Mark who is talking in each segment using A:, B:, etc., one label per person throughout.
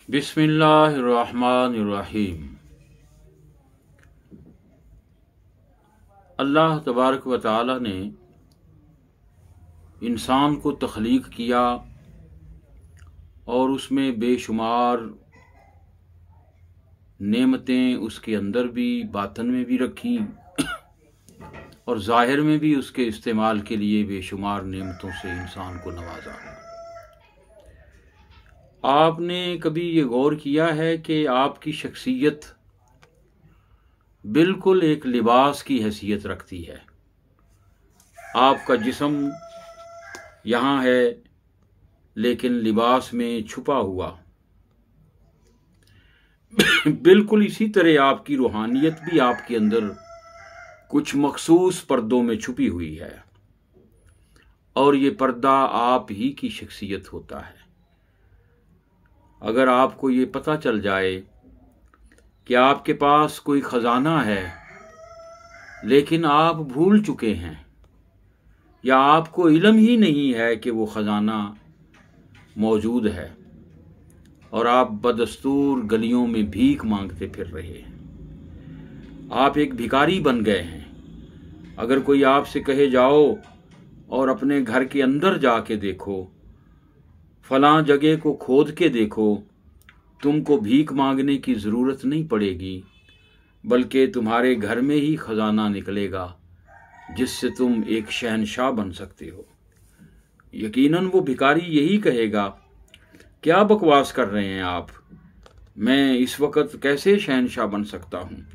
A: बिस्मिल्लाहिर्रहमानिर्रहीम। अल्लाह तबारक व तआला ने इंसान को तख्लीक किया और उसमें बेशुमार नेमतें उसके अंदर भी बातन में भी रखी और ज़ाहिर में भी उसके इस्तेमाल के लिए बेशुमार नेमतों से इंसान को नवाजा। आपने कभी ये गौर किया है कि आपकी शख्सियत बिल्कुल एक लिबास की हैसियत रखती है। आपका जिस्म यहाँ है लेकिन लिबास में छुपा हुआ। बिल्कुल इसी तरह आपकी रूहानियत भी आपके अंदर कुछ मखसूस पर्दों में छुपी हुई है और ये पर्दा आप ही की शख्सियत होता है। अगर आपको ये पता चल जाए कि आपके पास कोई ख़जाना है लेकिन आप भूल चुके हैं या आपको इल्म ही नहीं है कि वो ख़जाना मौजूद है और आप बदस्तूर गलियों में भीख मांगते फिर रहे हैं, आप एक भिखारी बन गए हैं। अगर कोई आपसे कहे जाओ और अपने घर के अंदर जाके देखो, फलां जगह को खोद के देखो, तुमको भीख मांगने की ज़रूरत नहीं पड़ेगी बल्कि तुम्हारे घर में ही ख़जाना निकलेगा जिससे तुम एक शहनशाह बन सकते हो। यकीनन वो भिखारी यही कहेगा, क्या बकवास कर रहे हैं आप, मैं इस वक्त कैसे शहनशाह बन सकता हूँ,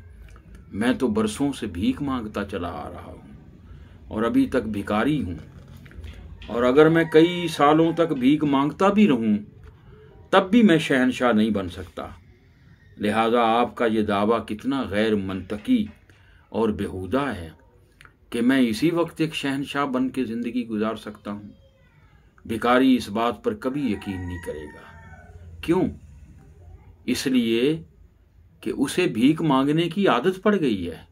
A: मैं तो बरसों से भीख मांगता चला आ रहा हूँ और अभी तक भिखारी हूँ, और अगर मैं कई सालों तक भीख मांगता भी रहूं तब भी मैं शहनशाह नहीं बन सकता। लिहाजा आपका ये दावा कितना गैर मंतकी और बेहुदा है कि मैं इसी वक्त एक शहनशाह बन के ज़िंदगी गुजार सकता हूँ। भिखारी इस बात पर कभी यकीन नहीं करेगा। क्यों? इसलिए कि उसे भीख मांगने की आदत पड़ गई है।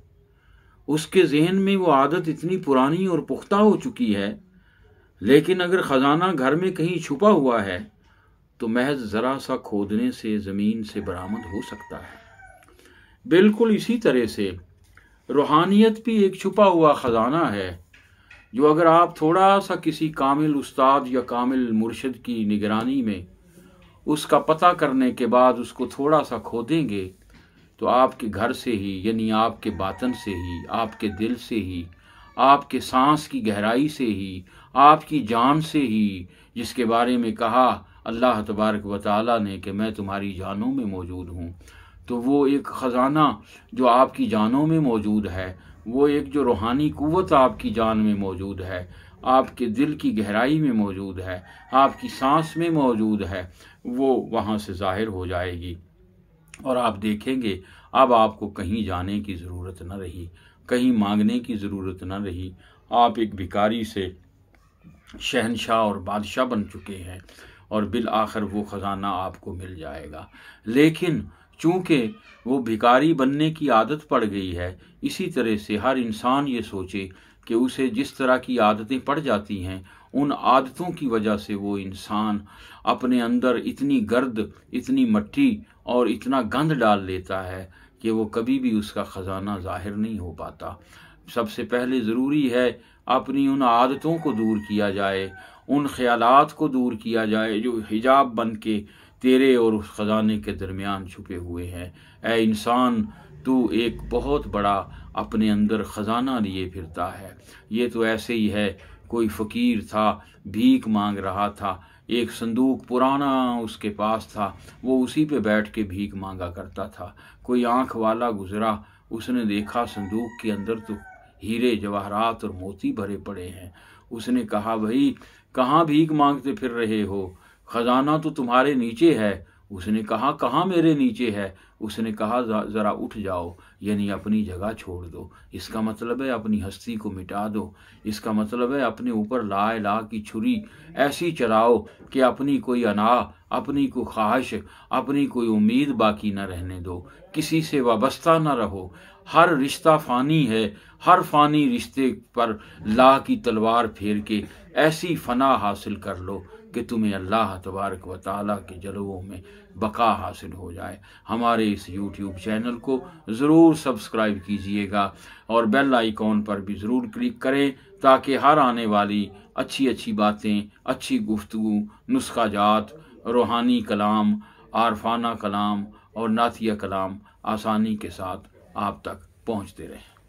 A: उसके जहन में वो आदत इतनी पुरानी और पुख्ता हो चुकी है। लेकिन अगर ख़जाना घर में कहीं छुपा हुआ है तो महज ज़रा सा खोदने से ज़मीन से बरामद हो सकता है। बिल्कुल इसी तरह से रूहानियत भी एक छुपा हुआ ख़जाना है जो अगर आप थोड़ा सा किसी कामिल उस्ताद या कामिल मुर्शिद की निगरानी में उसका पता करने के बाद उसको थोड़ा सा खोदेंगे तो आपके घर से ही, यानी आपके बातन से ही, आपके दिल से ही, आपके सांस की गहराई से ही, आपकी जान से ही, जिसके बारे में कहा अल्लाह तबारक व तआला ने कि मैं तुम्हारी जानों में मौजूद हूँ, तो वो एक ख़जाना जो आपकी जानों में मौजूद है, वो एक जो रूहानी कुव्वत आपकी जान में मौजूद है, आपके दिल की गहराई में मौजूद है, आपकी सांस में मौजूद है, वो वहाँ से ज़ाहिर हो जाएगी और आप देखेंगे अब आपको कहीं जाने की ज़रूरत न रही, कहीं मांगने की ज़रूरत न रही। आप एक भिखारी से शहनशाह और बादशाह बन चुके हैं और बिल आखिर वो ख़जाना आपको मिल जाएगा। लेकिन चूँकि वो भिखारी बनने की आदत पड़ गई है, इसी तरह से हर इंसान ये सोचे कि उसे जिस तरह की आदतें पड़ जाती हैं उन आदतों की वजह से वो इंसान अपने अंदर इतनी गर्द, इतनी मट्टी और इतना गंद डाल लेता है कि वो कभी भी उसका ख़जाना ज़ाहिर नहीं हो पाता। सबसे पहले ज़रूरी है अपनी उन आदतों को दूर किया जाए, उन ख़यालात को दूर किया जाए जो हिजाब बन के तेरे और उस ख़जाने के दरमियान छुपे हुए हैं। ऐ इंसान, तू एक बहुत बड़ा अपने अंदर ख़जाना लिए फिरता है। ये तो ऐसे ही है, कोई फ़कीर था, भीख मांग रहा था, एक संदूक पुराना उसके पास था, वो उसी पे बैठ के भीख मांगा करता था। कोई आँख वाला गुज़रा, उसने देखा संदूक के अंदर तो हीरे जवाहरात और मोती भरे पड़े हैं। उसने कहा, भाई कहाँ भीख मांगते फिर रहे हो, ख़जाना तो तुम्हारे नीचे है। उसने कहा, कहाँ मेरे नीचे है? उसने कहा, ज़रा उठ जाओ, यानी अपनी जगह छोड़ दो। इसका मतलब है अपनी हस्ती को मिटा दो। इसका मतलब है अपने ऊपर ला इलाह की छुरी ऐसी चलाओ कि अपनी कोई अना, अपनी कोई ख्वाहिश, अपनी कोई उम्मीद बाकी न रहने दो। किसी से वाबस्ता न रहो। हर रिश्ता फ़ानी है, हर फ़ानी रिश्ते पर ला की तलवार फेर के ऐसी फना हासिल कर लो کہ تمہیں اللہ تبارک و تعالیٰ کے جلووں میں بقا حاصل ہو جائے۔ ہمارے اس یوٹیوب چینل کو ضرور سبسکرائب کیجئے گا اور بیل آئیکن پر بھی ضرور کلک کریں تاکہ ہر آنے والی اچھی باتیں، اچھی گفتگو، نسخہ جات، روحانی کلام، عارفانہ کلام اور نعتیہ کلام آسانی کے ساتھ آپ تک پہنچتے رہیں۔